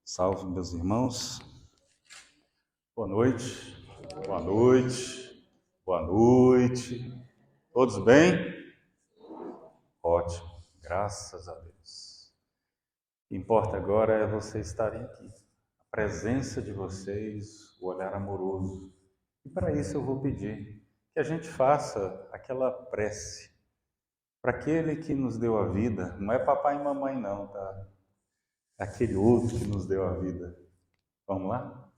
Salve, meus irmãos. Boa noite. Boa noite. Boa noite. Todos bem? Ótimo. Graças a Deus. O que importa agora é vocês estarem aqui. A presença de vocês, o olhar amoroso. E para isso eu vou pedir que a gente faça aquela prece para aquele que nos deu a vida. Não é papai e mamãe não, tá? É aquele outro que nos deu a vida. Vamos lá?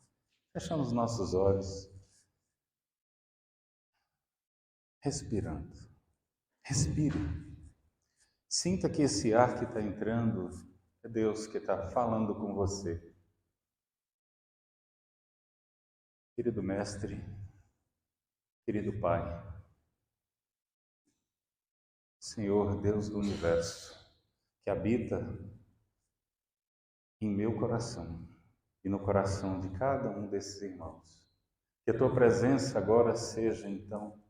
Fechamos os nossos olhos. Respirando. Respire. Sinta que esse ar que está entrando é Deus que está falando com você. Querido Mestre, querido Pai, Senhor Deus do Universo, que habita em meu coração e no coração de cada um desses irmãos. Que a Tua presença agora seja, então,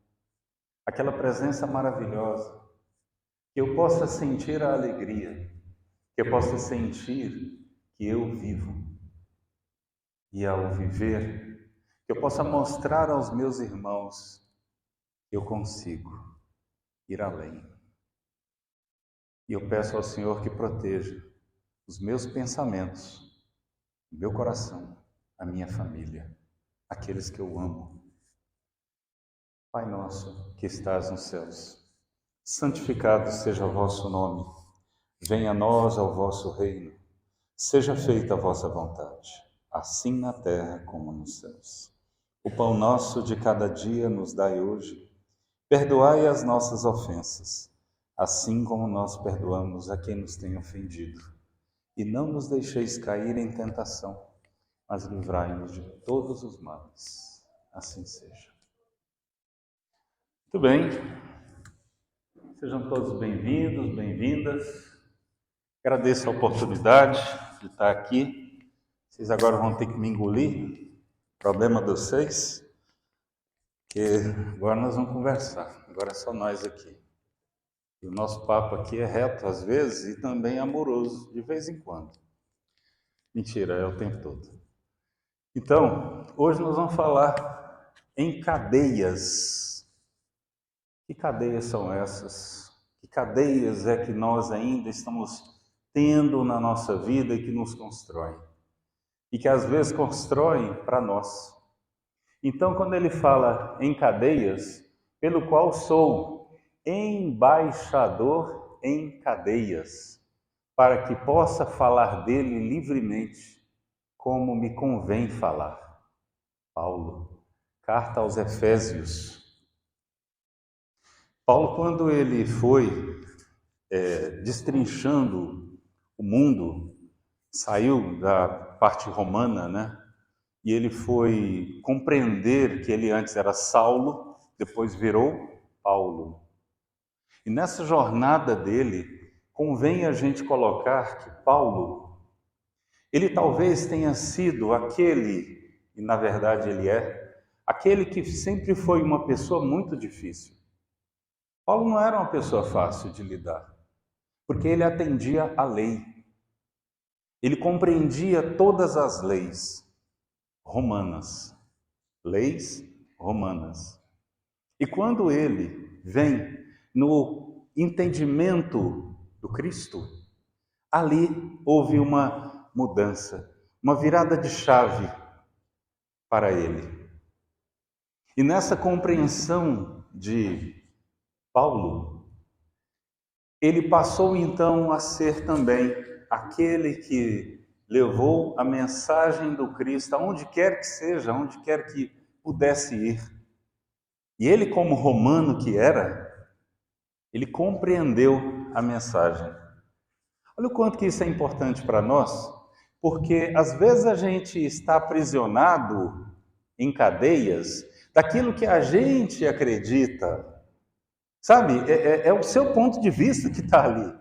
aquela presença maravilhosa, que eu possa sentir a alegria, que eu possa sentir que eu vivo. E ao viver, que eu possa mostrar aos meus irmãos que eu consigo ir além. E eu peço ao Senhor que proteja os meus pensamentos, o meu coração, a minha família, aqueles que eu amo. Pai nosso que estás nos céus, santificado seja o vosso nome. Venha a nós o vosso reino. Seja feita a vossa vontade, assim na terra como nos céus. O pão nosso de cada dia nos dai hoje. Perdoai as nossas ofensas, assim como nós perdoamos a quem nos tem ofendido. E não nos deixeis cair em tentação, mas livrai-nos de todos os males. Assim seja. Muito bem. Sejam todos bem-vindos, bem-vindas. Agradeço a oportunidade de estar aqui. Vocês agora vão ter que me engolir. Problema de vocês. Porque agora nós vamos conversar. Agora é só nós aqui. E o nosso papo aqui é reto às vezes e também amoroso, de vez em quando. Mentira, é o tempo todo. Então, hoje nós vamos falar em cadeias. Que cadeias são essas? Que cadeias é que nós ainda estamos tendo na nossa vida e que nos constroem? E que às vezes constroem para nós. Então, quando ele fala em cadeias, pelo qual sou embaixador em cadeias, para que possa falar dele livremente, como me convém falar. Paulo, carta aos Efésios. Paulo, quando ele foi destrinchando o mundo, saiu da parte romana, né? E ele foi compreender que ele antes era Saulo, depois virou Paulo. E nessa jornada dele, convém a gente colocar que Paulo, ele talvez tenha sido aquele, e na verdade ele é, aquele que sempre foi uma pessoa muito difícil. Paulo não era uma pessoa fácil de lidar, porque ele atendia à lei. Ele compreendia todas as leis romanas. Leis romanas. E quando ele vem no entendimento do Cristo, ali houve uma mudança, uma virada de chave para ele. E nessa compreensão de Paulo, ele passou então a ser também aquele que levou a mensagem do Cristo aonde quer que seja, aonde quer que pudesse ir. E ele, como romano que era, ele compreendeu a mensagem. Olha o quanto que isso é importante para nós, porque às vezes a gente está aprisionado em cadeias daquilo que a gente acredita. Sabe, é o seu ponto de vista que está ali.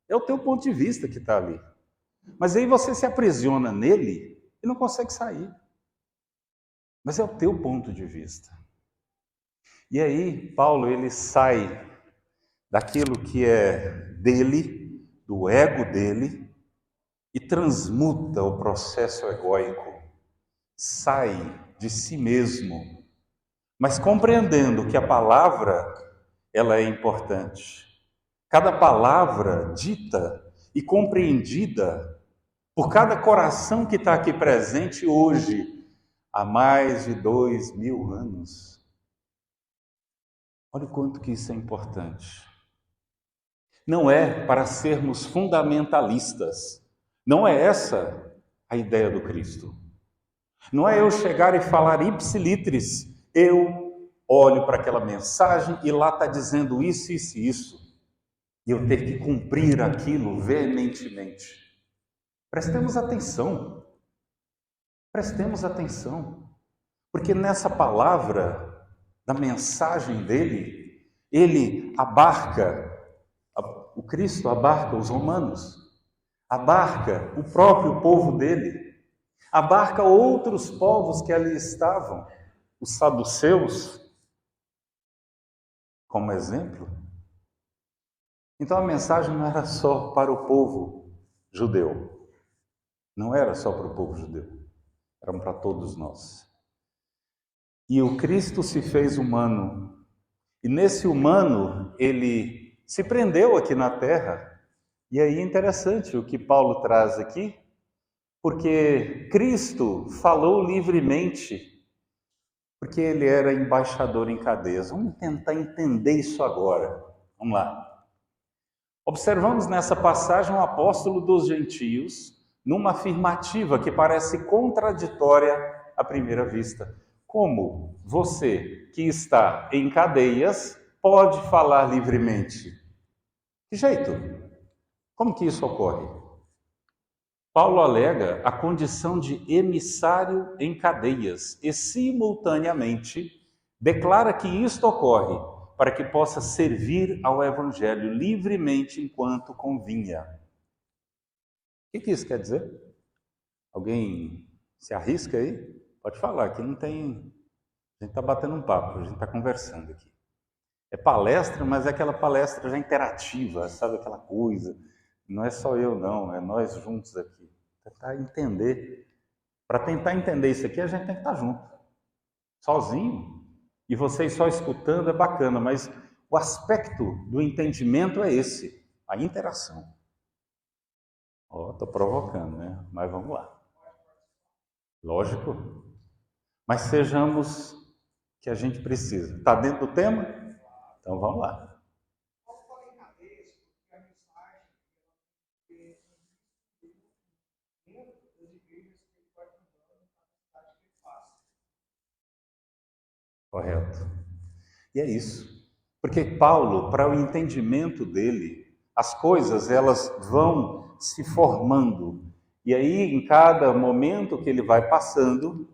É o teu ponto de vista que está ali. Mas aí você se aprisiona nele e não consegue sair. Mas é o teu ponto de vista. E aí, Paulo, ele sai daquilo que é dele, do ego dele, e transmuta o processo egóico, sai de si mesmo, mas compreendendo que a palavra, ela é importante. Cada palavra dita e compreendida por cada coração que está aqui presente hoje, há mais de 2000 anos. Olha o quanto que isso é importante. Não é para sermos fundamentalistas. Não é essa a ideia do Cristo. Não é eu chegar e falar ipsilitris, eu olho para aquela mensagem e lá está dizendo isso, isso e isso. E eu ter que cumprir aquilo veementemente. Prestemos atenção. Prestemos atenção. Porque nessa palavra, da mensagem dele, ele abarca, o Cristo abarca os romanos, abarca o próprio povo dele, abarca outros povos que ali estavam, os saduceus, como exemplo. Então a mensagem não era só para o povo judeu, não era só para o povo judeu, era para todos nós. E o Cristo se fez humano, e nesse humano ele se prendeu aqui na terra. E aí é interessante o que Paulo traz aqui, porque Cristo falou livremente, porque ele era embaixador em cadeias. Vamos tentar entender isso agora. Vamos lá. Observamos nessa passagem o apóstolo dos gentios numa afirmativa que parece contraditória à primeira vista. Como você que está em cadeias pode falar livremente? Que jeito? Como que isso ocorre? Paulo alega a condição de emissário em cadeias e, simultaneamente, declara que isto ocorre para que possa servir ao Evangelho livremente enquanto convinha. O que isso quer dizer? Alguém se arrisca aí? Pode falar, aqui não tem... A gente está batendo um papo, a gente está conversando aqui. É palestra, mas é aquela palestra já interativa, sabe? Aquela coisa. Não é só eu, não, é nós juntos aqui. Tentar entender. Para tentar entender isso aqui, a gente tem que estar junto. Sozinho. E vocês só escutando é bacana, mas o aspecto do entendimento é esse, a interação. Ó, estou provocando, né? Mas vamos lá. Lógico. Mas sejamos que a gente precisa. Está dentro do tema? Então vamos lá. Correto. E é isso. Porque Paulo, para o entendimento dele, as coisas elas vão se formando. E aí, em cada momento que ele vai passando,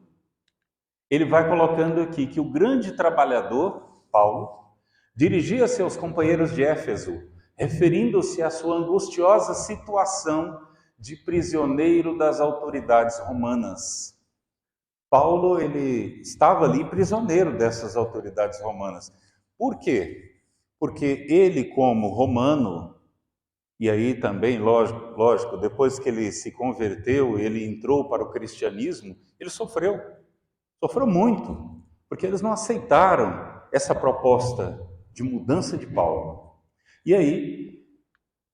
ele vai colocando aqui que o grande trabalhador, Paulo, dirigia-se aos companheiros de Éfeso, referindo-se à sua angustiosa situação de prisioneiro das autoridades romanas. Paulo, ele estava ali prisioneiro dessas autoridades romanas. Por quê? Porque ele, como romano, e aí também, lógico, depois que ele se converteu, ele entrou para o cristianismo, ele sofreu muito, porque eles não aceitaram essa proposta de mudança de Paulo. E aí,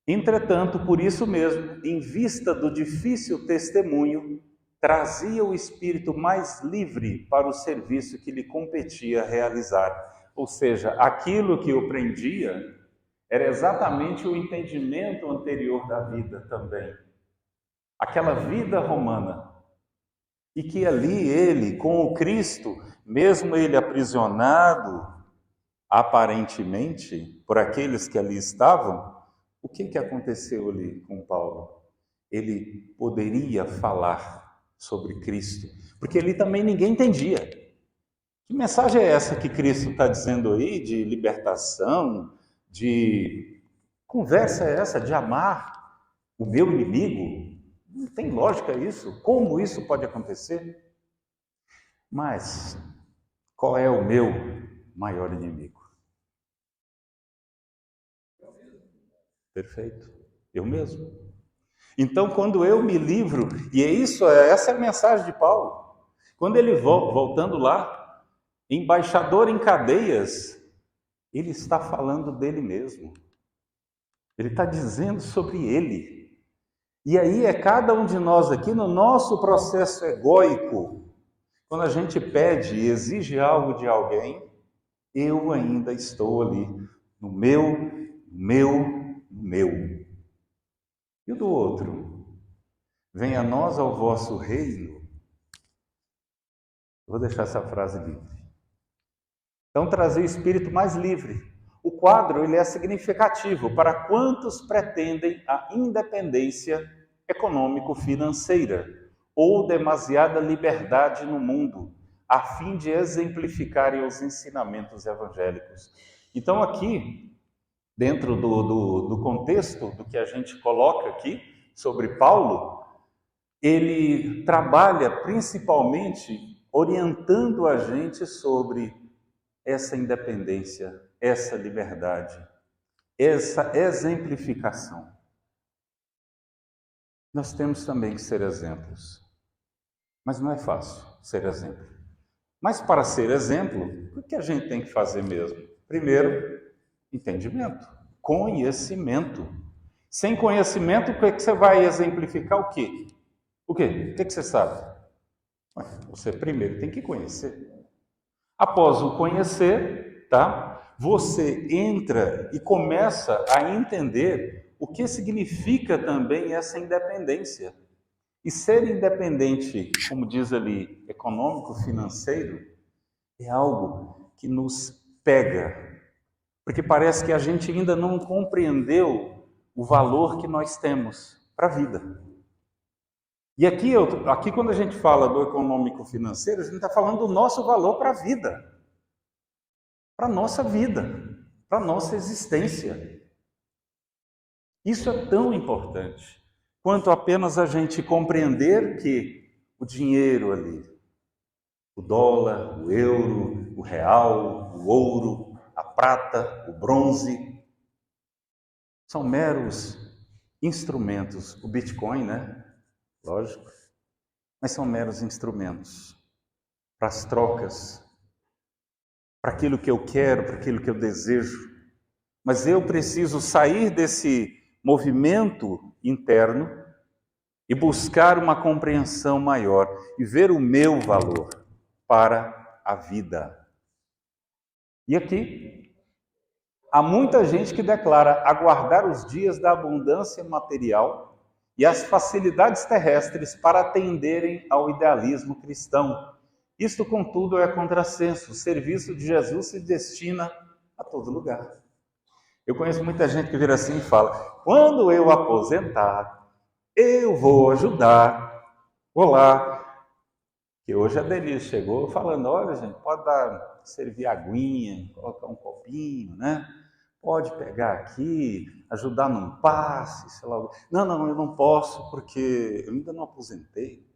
entretanto, por isso mesmo, em vista do difícil testemunho, trazia o espírito mais livre para o serviço que lhe competia realizar. Ou seja, aquilo que o prendia era exatamente o entendimento anterior da vida também. Aquela vida romana. E que ali ele, com o Cristo, mesmo ele aprisionado, aparentemente, por aqueles que ali estavam, o que aconteceu ali com Paulo? Ele poderia falar sobre Cristo, porque ali também ninguém entendia. Que mensagem é essa que Cristo está dizendo aí de libertação, de conversa é essa de amar o meu inimigo? Não tem lógica isso. Como isso pode acontecer? Mas qual é o meu maior inimigo? Perfeito. Eu mesmo. Então, quando eu me livro, e essa é a mensagem de Paulo. Quando ele voltando lá, embaixador em cadeias, ele está falando dele mesmo. Ele está dizendo sobre ele. E aí é cada um de nós aqui no nosso processo egóico. Quando a gente pede e exige algo de alguém, eu ainda estou ali no meu. E o do outro? Venha a nós ao vosso reino. Vou deixar essa frase livre. Então, trazer o espírito mais livre. O quadro ele é significativo para quantos pretendem a independência econômico-financeira ou demasiada liberdade no mundo, a fim de exemplificarem os ensinamentos evangélicos. Então, aqui, dentro do contexto do que a gente coloca aqui sobre Paulo, ele trabalha principalmente orientando a gente sobre essa independência, essa liberdade, essa exemplificação. Nós temos também que ser exemplos, mas não é fácil ser exemplo. Mas para ser exemplo, o que a gente tem que fazer mesmo? Primeiro, entendimento, conhecimento. Sem conhecimento, o que é que você vai exemplificar o quê? O quê? O que é que você sabe? Você primeiro tem que conhecer. Após o conhecer, tá? Você entra e começa a entender o que significa também essa independência. E ser independente, como diz ali, econômico, financeiro, é algo que nos pega. Porque parece que a gente ainda não compreendeu o valor que nós temos para a vida. E aqui quando a gente fala do econômico financeiro, a gente está falando do nosso valor para a vida. Para a nossa vida, para a nossa existência. Isso é tão importante quanto apenas a gente compreender que o dinheiro ali, o dólar, o euro, o real, o ouro, a prata, o bronze, são meros instrumentos. O Bitcoin, né? Lógico. Mas são meros instrumentos para as trocas, para aquilo que eu quero, para aquilo que eu desejo. Mas eu preciso sair desse movimento interno e buscar uma compreensão maior e ver o meu valor para a vida. E aqui, há muita gente que declara aguardar os dias da abundância material e as facilidades terrestres para atenderem ao idealismo cristão. Isto, contudo, é contrassenso. O serviço de Jesus se destina a todo lugar. Eu conheço muita gente que vira assim e fala: quando eu aposentar, eu vou ajudar. Vou lá. Que hoje a Denise chegou falando: olha, gente, pode servir aguinha, colocar um copinho, né? Pode pegar aqui, ajudar num passe, sei lá. Não, eu não posso porque eu ainda não aposentei.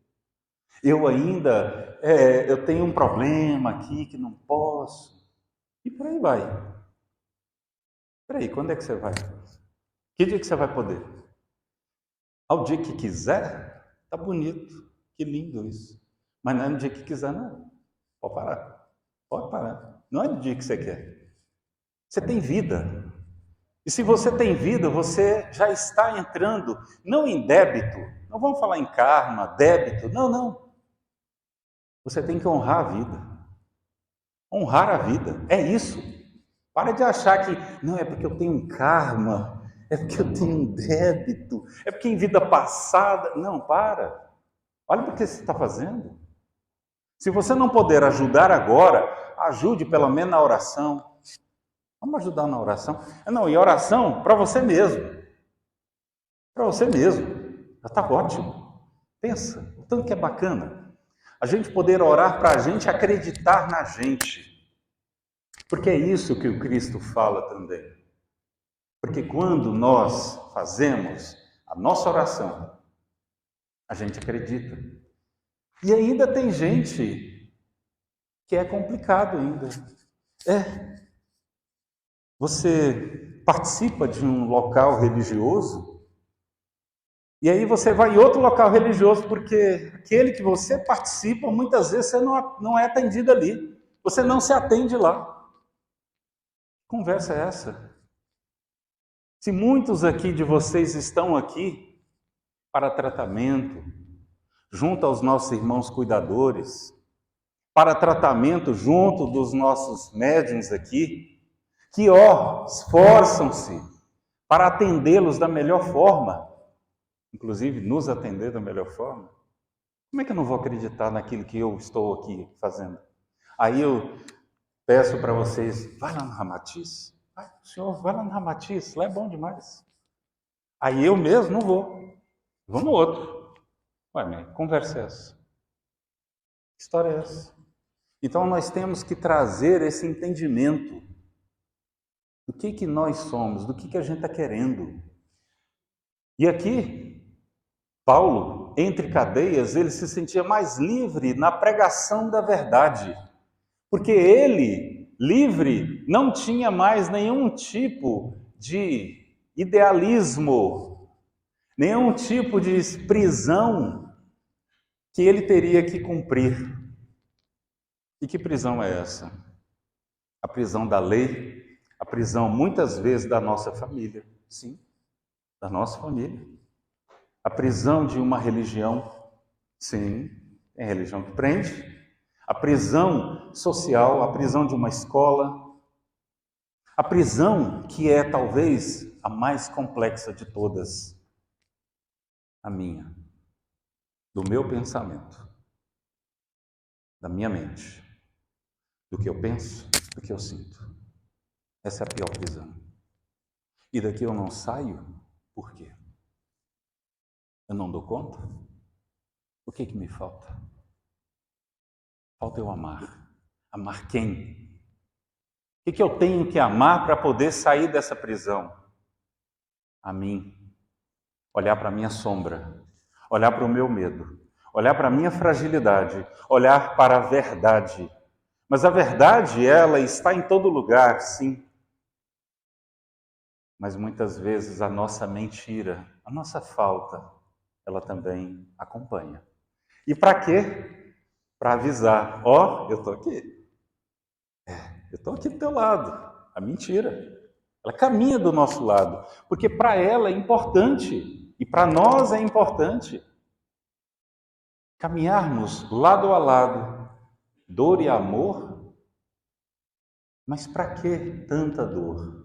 Eu tenho um problema aqui que não posso. E por aí vai. Peraí, quando é que você vai? Que dia que você vai poder? Ao dia que quiser? Tá bonito, que lindo isso. Mas não é no dia que quiser, não. Pode parar. Pode parar. Não é no dia que você quer. Você tem vida. E se você tem vida, você já está entrando, não em débito. Não vamos falar em karma, débito. Não. Você tem que honrar a vida. Honrar a vida. É isso. Para de achar que, não, é porque eu tenho um karma, é porque eu tenho um débito, é porque em vida passada. Não, para. Olha para o que você está fazendo. Se você não puder ajudar agora, ajude pelo menos na oração. Vamos ajudar na oração? Não, e oração para você mesmo. Para você mesmo. Já está ótimo. Pensa, o tanto que é bacana. A gente poder orar para a gente acreditar na gente. Porque é isso que o Cristo fala também. Porque quando nós fazemos a nossa oração, a gente acredita. E ainda tem gente que é complicado ainda. Você participa de um local religioso E aí você vai em outro local religioso, porque aquele que você participa, muitas vezes você não é atendido ali. Você não se atende lá. Que conversa é essa? Se muitos aqui de vocês estão aqui para tratamento, junto aos nossos irmãos cuidadores, para tratamento junto dos nossos médiuns aqui, que esforçam-se para atendê-los da melhor forma, inclusive nos atender da melhor forma. Como é que eu não vou acreditar naquilo que eu estou aqui fazendo? Aí eu peço para vocês, vai lá no Ramatiz. Vai, senhor, vai lá no Ramatiz, lá é bom demais. Aí eu mesmo não vou no outro. Ué, mas que conversa é essa? Que história é essa? Então nós temos que trazer esse entendimento do que nós somos, do que a gente está querendo. E aqui, Paulo, entre cadeias, ele se sentia mais livre na pregação da verdade. Porque ele, livre, não tinha mais nenhum tipo de idealismo, nenhum tipo de prisão que ele teria que cumprir. E que prisão é essa? A prisão da lei, a prisão muitas vezes da nossa família, sim, da nossa família. A prisão de uma religião, sim, é a religião que prende. A prisão social, a prisão de uma escola. A prisão que é talvez a mais complexa de todas, a minha, do meu pensamento, da minha mente, do que eu penso, do que eu sinto. Essa é a pior prisão. E daqui eu não saio, por quê? Eu não dou conta? O que me falta? Falta eu amar. Amar quem? O que eu tenho que amar para poder sair dessa prisão? A mim. Olhar para a minha sombra. Olhar para o meu medo. Olhar para a minha fragilidade. Olhar para a verdade. Mas a verdade, ela está em todo lugar, sim. Mas muitas vezes a nossa mentira, a nossa falta, ela também acompanha. E para quê? Para avisar, ó, eu estou aqui. Eu estou aqui do teu lado. A mentira. Ela caminha do nosso lado. Porque para ela é importante. E para nós é importante. Caminharmos lado a lado. Dor e amor. Mas para que tanta dor?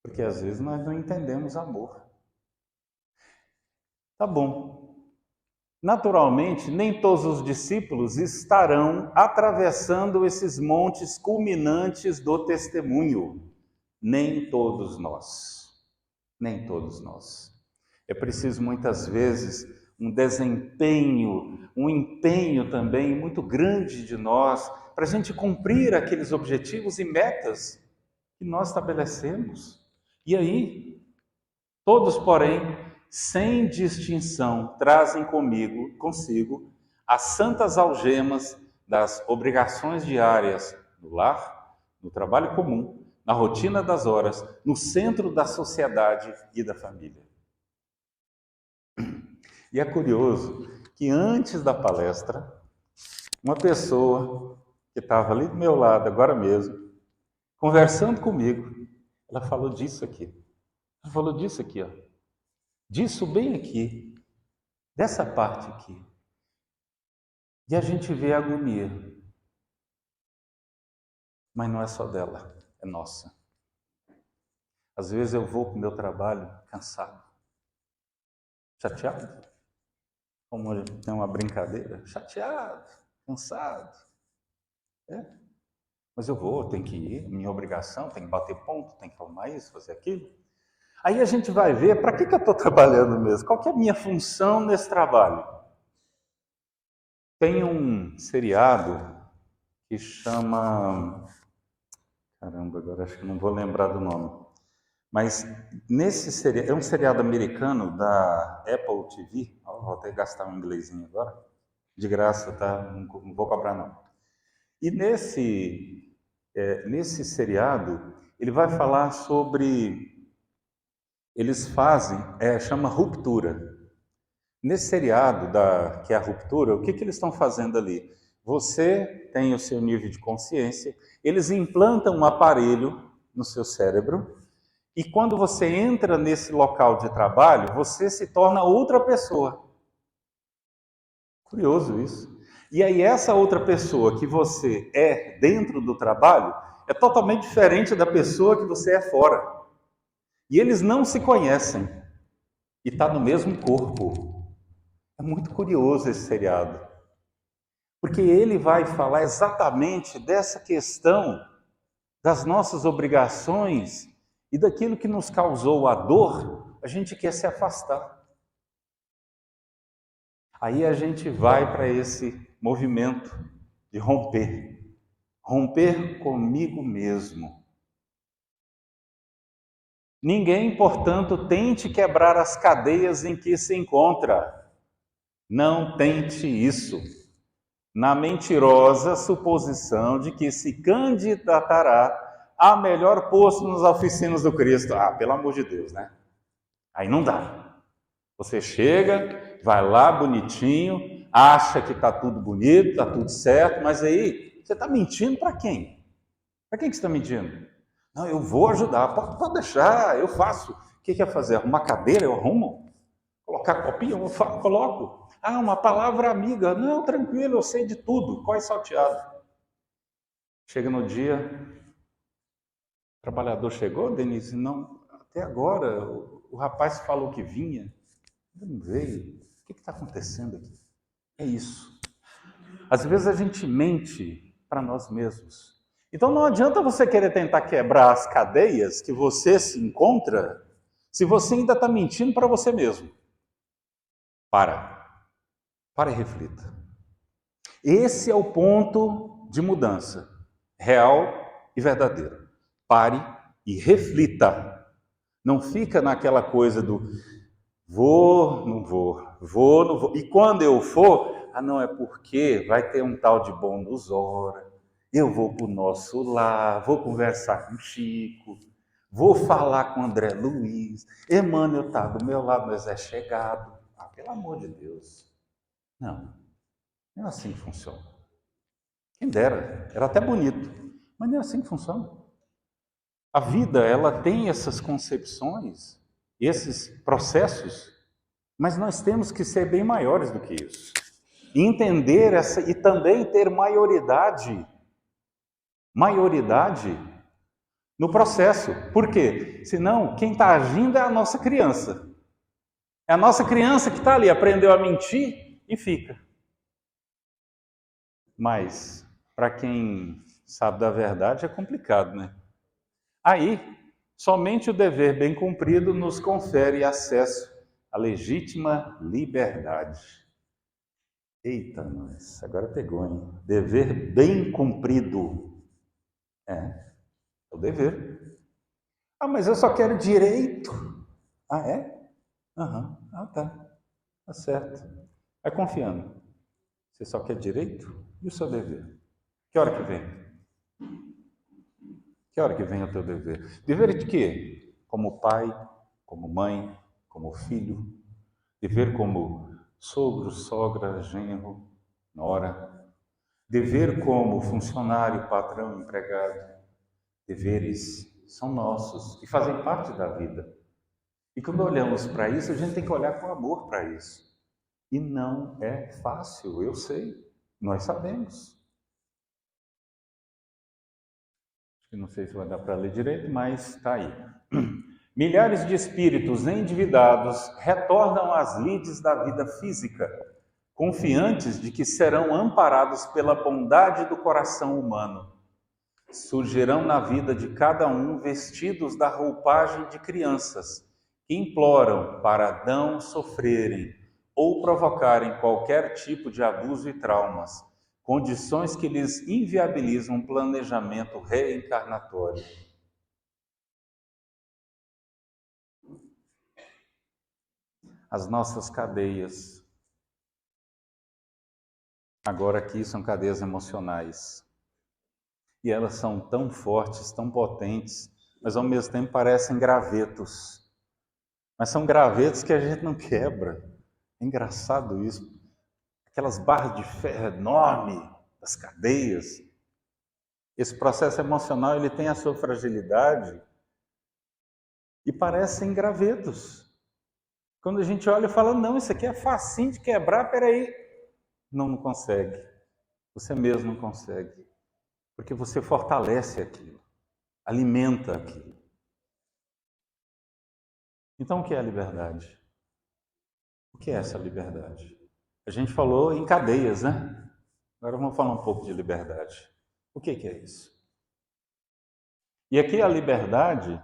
Porque às vezes nós não entendemos amor. Tá bom. Naturalmente, nem todos os discípulos estarão atravessando esses montes culminantes do testemunho. Nem todos nós. Nem todos nós. É preciso muitas vezes um desempenho, um empenho também muito grande de nós para a gente cumprir aqueles objetivos e metas que nós estabelecemos. E aí, todos, porém, sem distinção, trazem consigo as santas algemas das obrigações diárias no lar, no trabalho comum, na rotina das horas, no centro da sociedade e da família. E é curioso que antes da palestra, uma pessoa que estava ali do meu lado agora mesmo, conversando comigo, ela falou disso aqui. Ela falou disso aqui, ó. Disso bem aqui, dessa parte aqui. E a gente vê a agonia. Mas não é só dela, é nossa. Às vezes eu vou para o meu trabalho cansado, chateado. Como tem uma brincadeira, chateado, cansado. É. Mas eu vou, tenho que ir, minha obrigação, tenho que bater ponto, tenho que arrumar isso, fazer aquilo. Aí a gente vai ver, para que eu estou trabalhando mesmo? Qual que é a minha função nesse trabalho? Tem um seriado que chama... Caramba, agora acho que não vou lembrar do nome. Mas nesse seriado, é um seriado americano da Apple TV. Vou até gastar um inglesinho agora. De graça, tá? Não vou cobrar não. E nesse seriado, ele vai falar sobre... Eles fazem, chama ruptura. Nesse seriado que é a ruptura, o que eles estão fazendo ali? Você tem o seu nível de consciência, eles implantam um aparelho no seu cérebro, e quando você entra nesse local de trabalho, você se torna outra pessoa. Curioso isso. E aí essa outra pessoa que você é dentro do trabalho é totalmente diferente da pessoa que você é fora. E eles não se conhecem. E está no mesmo corpo. É muito curioso esse seriado. Porque ele vai falar exatamente dessa questão das nossas obrigações e daquilo que nos causou a dor, a gente quer se afastar. Aí a gente vai para esse movimento de romper. Romper comigo mesmo. Ninguém, portanto, tente quebrar as cadeias em que se encontra. Não tente isso, na mentirosa suposição de que se candidatará a melhor posto nas oficinas do Cristo. Ah, pelo amor de Deus, né? Aí não dá. Você chega, vai lá bonitinho, acha que está tudo bonito, está tudo certo, mas aí você está mentindo para quem? Para quem que você está mentindo? Não, eu vou ajudar, pode deixar, eu faço. O que quer fazer? Arrumar cadeira? Eu arrumo? Colocar copinha? Eu coloco. Ah, uma palavra amiga. Não, tranquilo, eu sei de tudo. Qual é salteado? Chega no dia, o trabalhador chegou, Denise? Não, até agora, o rapaz falou que vinha. Não veio. O que está acontecendo aqui? É isso. Às vezes a gente mente para nós mesmos. Então não adianta você querer tentar quebrar as cadeias que você se encontra se você ainda está mentindo para você mesmo. Para e reflita. Esse é o ponto de mudança, real e verdadeiro. Pare e reflita. Não fica naquela coisa do vou, não vou, vou, não vou. E quando eu for, não é porque vai ter um tal de bom nos hora. Eu vou para o nosso lar, vou conversar com o Chico, vou falar com o André Luiz. Emmanuel está do meu lado, mas é chegado. Pelo amor de Deus. Não é assim que funciona. Quem dera, era até bonito, mas não é assim que funciona. A vida, ela tem essas concepções, esses processos, mas nós temos que ser bem maiores do que isso. E entender essa e também ter maioridade no processo. Por quê? Senão, quem está agindo é a nossa criança. É a nossa criança que está ali, aprendeu a mentir e fica. Mas, para quem sabe da verdade, é complicado, né? Aí, somente o dever bem cumprido nos confere acesso à legítima liberdade. Eita, nós, agora pegou, hein? Dever bem cumprido. É o dever. Mas eu só quero direito. É? Aham. Tá. Tá certo. Vai confiando. Você só quer direito? E o seu dever? Que hora que vem? Que hora que vem o teu dever? Dever de quê? Como pai, como mãe, como filho. Dever como sogro, sogra, genro, nora. Dever como funcionário, patrão, empregado. Deveres são nossos e fazem parte da vida. E quando olhamos para isso, a gente tem que olhar com amor para isso. E não é fácil, eu sei, nós sabemos. Não sei se vai dar para ler direito, mas está aí. Milhares de espíritos endividados retornam às lides da vida física, confiantes de que serão amparados pela bondade do coração humano. Surgirão na vida de cada um vestidos da roupagem de crianças, que imploram para não sofrerem ou provocarem qualquer tipo de abuso e traumas, condições que lhes inviabilizam um planejamento reencarnatório. As nossas cadeias, agora aqui, são cadeias emocionais. E elas são tão fortes, tão potentes, mas ao mesmo tempo parecem gravetos. Mas são gravetos que a gente não quebra. É engraçado isso. Aquelas barras de ferro enormes, das cadeias. Esse processo emocional, ele tem a sua fragilidade e parecem gravetos. Quando a gente olha e fala, não, isso aqui é facinho de quebrar, peraí. Não, não consegue. Você mesmo não consegue. Porque você fortalece aquilo, alimenta aquilo. Então, o que é a liberdade? O que é essa liberdade? A gente falou em cadeias, né? Agora vamos falar um pouco de liberdade. O que é isso? E aqui a liberdade,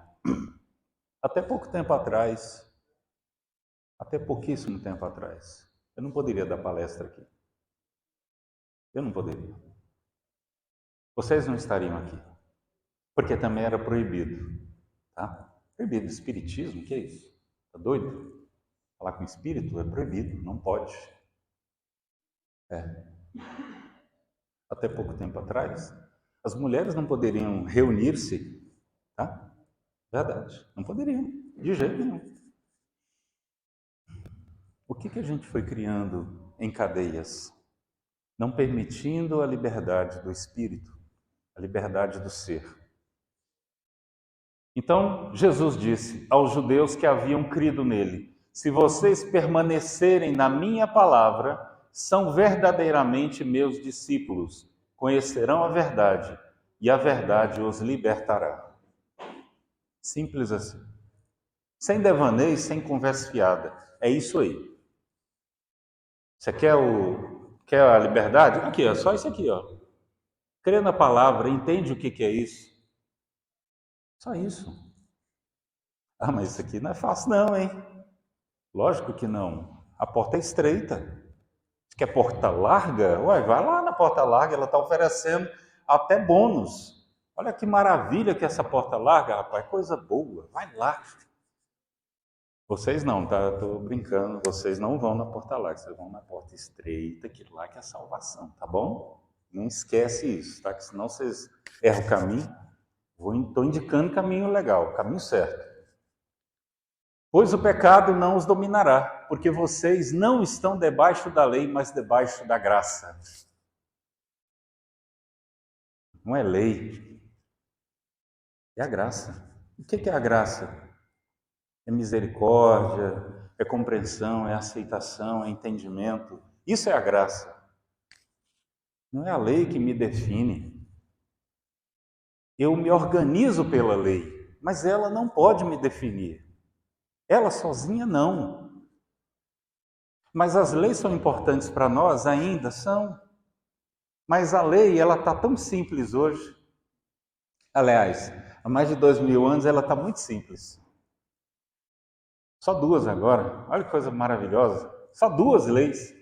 até pouco tempo atrás, até pouquíssimo tempo atrás, eu não poderia dar palestra aqui. Eu não poderia. Vocês não estariam aqui. Porque também era proibido. Tá? Proibido. Espiritismo, o que é isso? Tá doido? Falar com espírito é proibido, não pode. É. Até pouco tempo atrás, as mulheres não poderiam reunir-se, tá? Verdade, não poderiam, de jeito nenhum. O que a gente foi criando em cadeias? Não permitindo a liberdade do espírito, a liberdade do ser. Então, Jesus disse aos judeus que haviam crido nele: se vocês permanecerem na minha palavra, são verdadeiramente meus discípulos, conhecerão a verdade e a verdade os libertará. Simples assim. Sem devaneio, sem conversa fiada. É isso aí. Você quer a liberdade? Aqui, ó, só isso aqui, ó. Crê na palavra, entende o que é isso. Só isso. Ah, mas isso aqui não é fácil não, hein? Lógico que não. A porta é estreita. Você quer porta larga? Ué, vai lá na porta larga, ela está oferecendo até bônus. Olha que maravilha que essa porta larga, rapaz, coisa boa. Vai lá. Vocês não, tá? Estou brincando. Vocês não vão na porta larga, vocês vão na porta estreita, que lá que é a salvação, tá bom? Não esquece isso, tá? Que senão vocês erram o caminho. Estou indicando caminho legal, caminho certo. Pois o pecado não os dominará, porque vocês não estão debaixo da lei, mas debaixo da graça. Não é lei, é a graça. O que é a graça? É misericórdia, é compreensão, é aceitação, é entendimento. Isso é a graça. Não é a lei que me define. Eu me organizo pela lei, mas ela não pode me definir. Ela sozinha não. Mas as leis são importantes para nós? Ainda são. Mas a lei, ela está tão simples hoje. Aliás, há mais de 2000 anos ela está muito simples. Só duas agora. Olha que coisa maravilhosa. Só duas leis.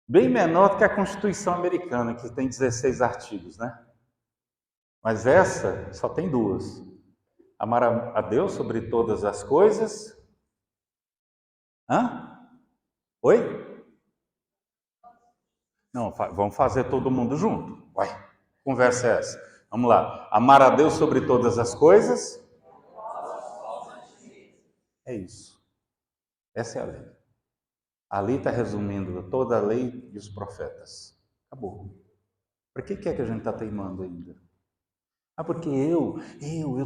Bem menor do que a Constituição Americana, que tem 16 artigos, né? Mas essa só tem duas. Amar a Deus sobre todas as coisas. Hã? Oi? Não, vamos fazer todo mundo junto. Vai. Conversa é essa. Vamos lá. Amar a Deus sobre todas as coisas. É isso. Essa é a lei. A lei está resumindo toda a lei e os profetas. Acabou. Por que é que a gente está teimando ainda? Ah, porque eu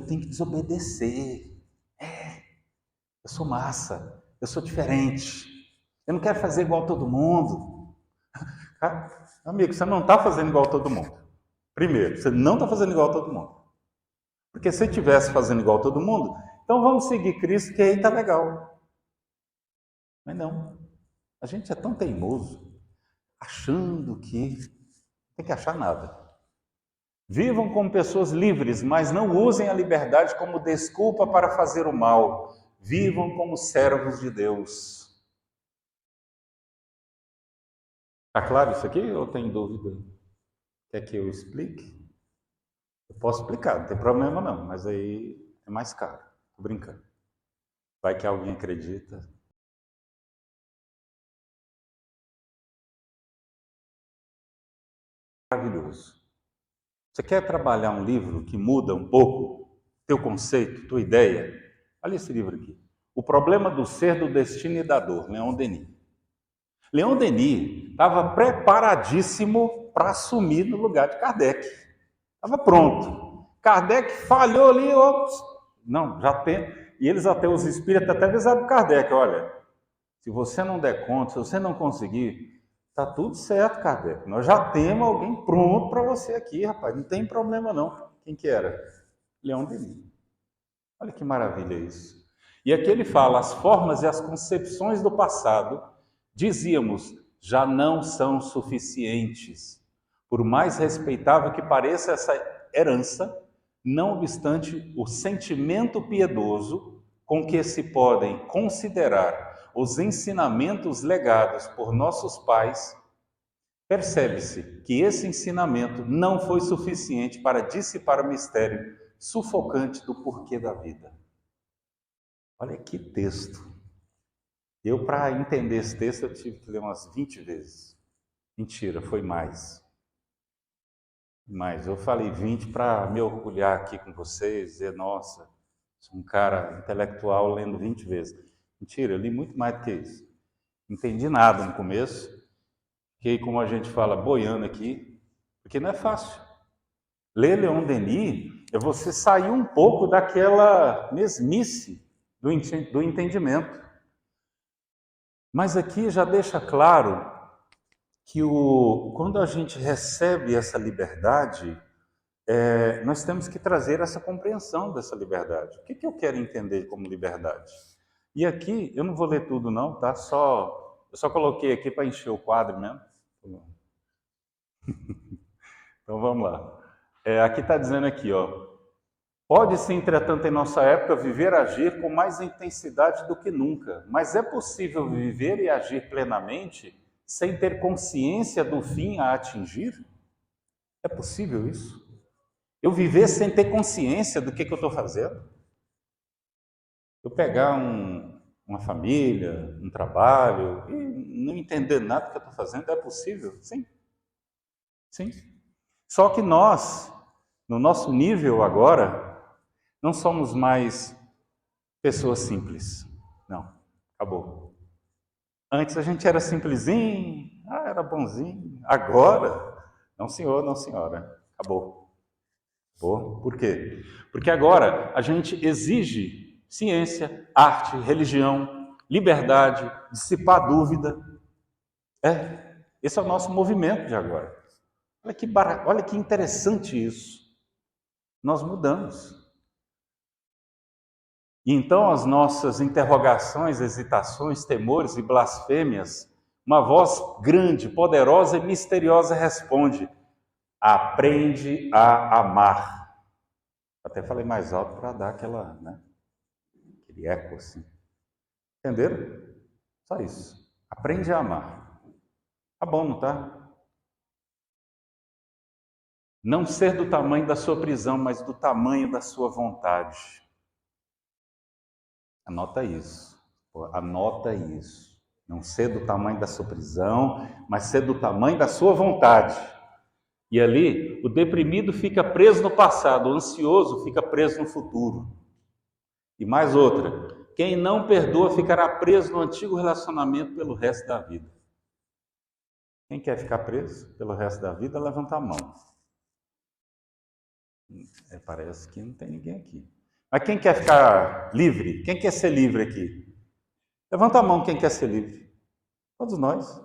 tenho que desobedecer. Eu sou massa, eu sou diferente. Eu não quero fazer igual a todo mundo. Amigo, você não está fazendo igual a todo mundo. Primeiro, você não está fazendo igual a todo mundo. Porque se estivesse fazendo igual a todo mundo, então vamos seguir Cristo, que aí está legal. Mas não. A gente é tão teimoso, achando que não tem que achar nada. Vivam como pessoas livres, mas não usem a liberdade como desculpa para fazer o mal. Vivam como servos de Deus. Está claro isso aqui ou tem dúvida? Quer que eu explique? Eu posso explicar, não tem problema não, mas aí é mais caro. Estou brincando. Vai que alguém acredita. Maravilhoso. Você quer trabalhar um livro que muda um pouco teu conceito, tua ideia? Olha esse livro aqui. O Problema do Ser, do Destino e da Dor, Leon Denis. Leon Denis estava preparadíssimo para assumir no lugar de Kardec. Estava pronto. Kardec falhou ali, ops, não, já tem. E eles até, os espíritos até avisaram para Kardec, olha, se você não der conta, se você não conseguir, tá tudo certo, Kardec. Nós já temos alguém pronto para você aqui, rapaz. Não tem problema não. Quem que era? Leon Denis. Olha que maravilha isso. E aqui ele fala, as formas e as concepções do passado, dizíamos, já não são suficientes. Por mais respeitável que pareça essa herança, não obstante o sentimento piedoso com que se podem considerar os ensinamentos legados por nossos pais, percebe-se que esse ensinamento não foi suficiente para dissipar o mistério sufocante do porquê da vida. Olha que texto. Eu, para entender esse texto, eu tive que ler umas 20 vezes. Mentira, foi mais. Mas eu falei 20 para me orgulhar aqui com vocês, dizer, nossa, sou um cara intelectual lendo 20 vezes. Mentira, eu li muito mais do que isso. Não entendi nada no começo. Fiquei, como a gente fala, boiando aqui, porque não é fácil. Ler Leon Denis é você sair um pouco daquela mesmice do entendimento. Mas aqui já deixa claro que quando a gente recebe essa liberdade, nós temos que trazer essa compreensão dessa liberdade. O que eu quero entender como liberdade? E aqui, eu não vou ler tudo não, tá? Eu só coloquei aqui para encher o quadro mesmo. Então vamos lá. Aqui está dizendo aqui, ó. Pode-se, entretanto, em nossa época, viver e agir com mais intensidade do que nunca, mas é possível viver e agir plenamente sem ter consciência do fim a atingir? É possível isso? Eu viver sem ter consciência do que eu estou fazendo? Eu pegar uma família, um trabalho, e não entender nada do que eu estou fazendo, é possível? Sim. Sim. Só que nós, no nosso nível agora, não somos mais pessoas simples. Não, acabou. Antes a gente era simplesinho, era bonzinho. Agora, não senhor, não senhora. Acabou. Por quê? Porque agora a gente exige ciência, arte, religião, liberdade, dissipar dúvida. Esse é o nosso movimento de agora. Olha que interessante isso. Nós mudamos. E então as nossas interrogações, hesitações, temores e blasfêmias, uma voz grande, poderosa e misteriosa responde: aprende a amar. Até falei mais alto para dar aquele eco assim. Entenderam? Só isso. Aprende a amar. Tá bom, não tá? Não ser do tamanho da sua prisão, mas do tamanho da sua vontade. Anota isso. Anota isso. Não ser do tamanho da sua prisão, mas ser do tamanho da sua vontade. E ali, o deprimido fica preso no passado, o ansioso fica preso no futuro. E mais outra, quem não perdoa ficará preso no antigo relacionamento pelo resto da vida. Quem quer ficar preso pelo resto da vida, levanta a mão. Parece que não tem ninguém aqui. Mas quem quer ficar livre? Quem quer ser livre aqui? Levanta a mão quem quer ser livre. Todos nós.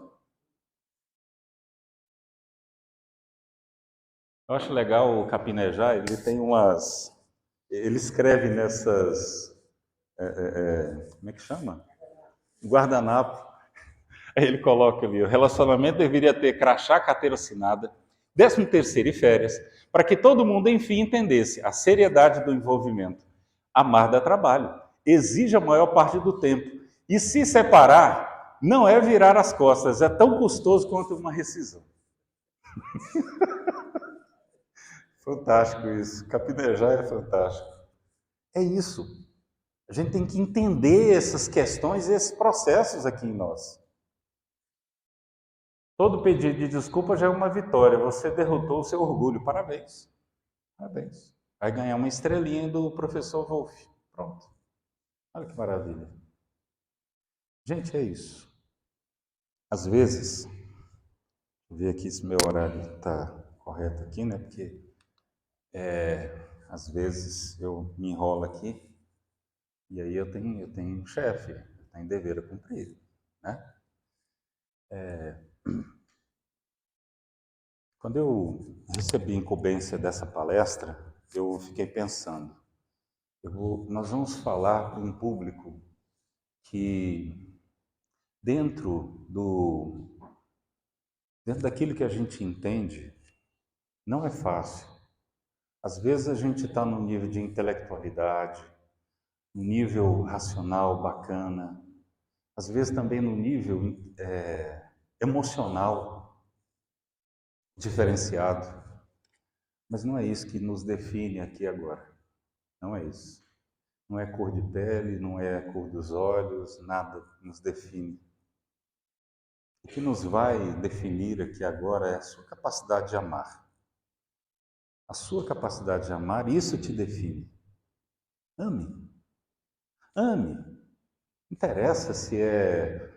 Eu acho legal o Capinejá, ele tem umas... Ele escreve nessas... como é que chama? Guardanapo. Aí ele coloca ali, o relacionamento deveria ter crachá, carteira assinada, 13º e férias, para que todo mundo, enfim, entendesse a seriedade do envolvimento. Amar dá trabalho, exige a maior parte do tempo. E se separar, não é virar as costas, é tão custoso quanto uma rescisão. Fantástico isso. Capinejar é fantástico. É isso. A gente tem que entender essas questões e esses processos aqui em nós. Todo pedido de desculpa já é uma vitória. Você derrotou o seu orgulho. Parabéns. Parabéns. Vai ganhar uma estrelinha do professor Wolff. Pronto. Olha que maravilha. Gente, é isso. Às vezes, vou ver aqui se meu horário está correto aqui, né? Porque às vezes eu me enrolo aqui e aí eu tenho um chefe, eu tenho dever a cumprir, né? Quando eu recebi a incumbência dessa palestra, eu fiquei pensando, nós vamos falar para um público que dentro dentro daquilo que a gente entende, não é fácil. Às vezes a gente está no nível de intelectualidade, no nível racional bacana, às vezes também no nível emocional diferenciado, mas não é isso que nos define aqui agora. Não é isso. Não é cor de pele, não é a cor dos olhos, nada nos define. O que nos vai definir aqui agora é a sua capacidade de amar. A sua capacidade de amar, isso te define. Ame. Ame. Não interessa se é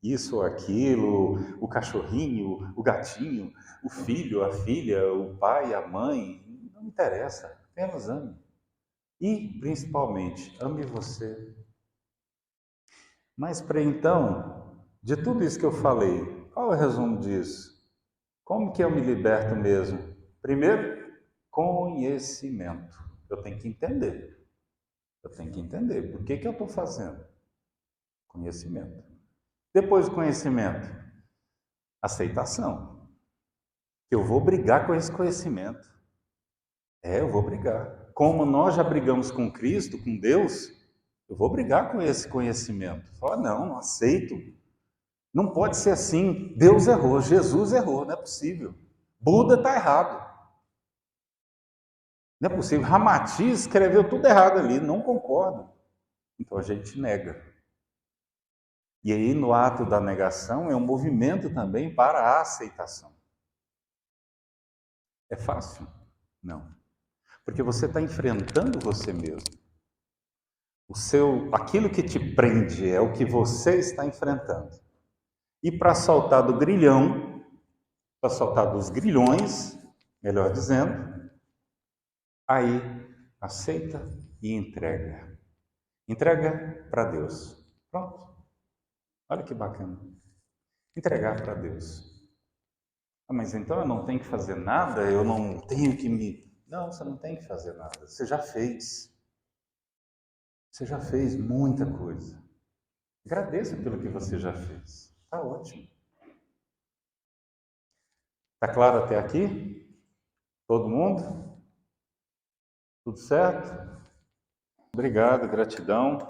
isso ou aquilo, o cachorrinho, o gatinho, o filho, a filha, o pai, a mãe. Não interessa. Apenas ame. E, principalmente, ame você. Mas para então, de tudo isso que eu falei, qual é o resumo disso? Como que eu me liberto mesmo? Primeiro, conhecimento. Eu tenho que entender. Eu tenho que entender. Por que eu estou fazendo? Conhecimento. Depois do conhecimento, aceitação. Eu vou brigar com esse conhecimento. Eu vou brigar. Como nós já brigamos com Cristo, com Deus, eu vou brigar com esse conhecimento. Falar, não aceito. Não pode ser assim. Deus errou, Jesus errou, não é possível. Buda está errado. Não é possível. Ramati escreveu tudo errado ali, não concordo. Então a gente nega. E aí, no ato da negação, é um movimento também para a aceitação. É fácil? Não. Porque você está enfrentando você mesmo. Aquilo que te prende é o que você está enfrentando. E para saltar do grilhão, para saltar dos grilhões, melhor dizendo, aí aceita e entrega. Entrega para Deus. Pronto. Olha que bacana. Entregar para Deus. Mas então eu não tenho que fazer nada, eu não tenho que me. Não, você não tem que fazer nada. Você já fez. Você já fez muita coisa. Agradeça pelo que você já fez. Está ótimo. Está claro até aqui? Todo mundo? Tudo certo? Obrigado, gratidão.